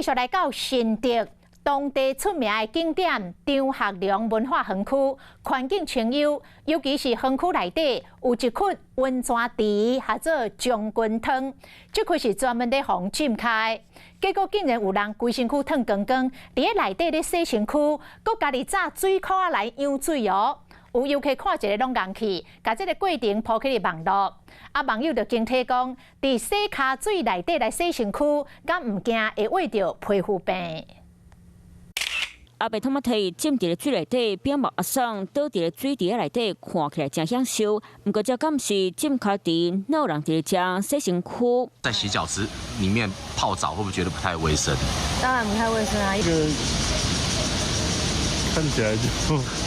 继续来到新竹，当地出名的景点张学良文化园区，环境清幽，尤其是园区内底有一窟温泉池，或做将军汤，这窟是专门咧防浸开。结果竟然有人规身躯烫光光，伫咧内底咧洗身躯，搁家己炸水库仔来养水哦。 有游客看一个拢硬气，把这个过程抛去网络，网友就惊叹讲：伫洗骹水内底来洗身躯，敢唔惊会患着皮肤病？阿伯他妈睇浸伫咧水内底，表目阿爽倒伫咧水池内底，看起来真享受。不过这敢是浸脚池，哪有人伫咧这洗身躯？在洗脚池里面泡澡，会不会觉得不太卫生？当然不太卫生啊，这个看起来就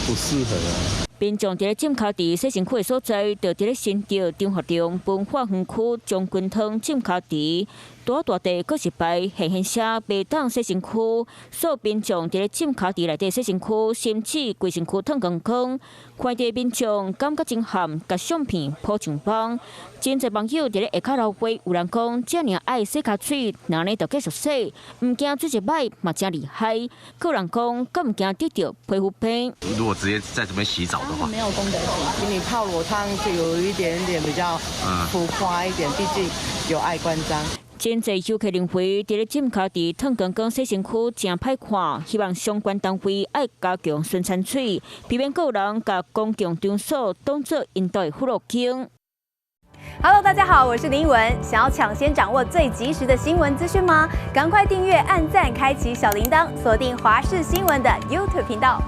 不适合啊。 民众伫咧浸脚池洗身躯的所在，就伫咧新竹张学良文化园区将军汤浸脚池。大地搁是摆现写袂当洗身躯，所有民众伫咧浸脚池内底洗身躯，甚至规身躯烫光光。看到民众感觉真寒，甲相片铺上网。真侪网友伫咧下骹留言，有人讲遮尔爱洗脚水，那呢就继续洗，唔惊水质歹，嘛真厉害。有人讲，敢唔惊得到皮肤病？如果直接在这边洗澡的话，没有功德比你泡裸汤就有一点点比较浮夸一点，毕竟有碍观瞻。 真侪游客认为，伫咧浸脚池烫光光洗身躯真歹看，希望相关单位爱加强宣传水，避免有人甲公共场所当作引导的附录景。Hello， 大家好，我是林依文。想要抢先掌握最及时的新闻资讯吗？赶快订阅、按赞、开启小铃铛，锁定华视新闻的 YouTube 频道。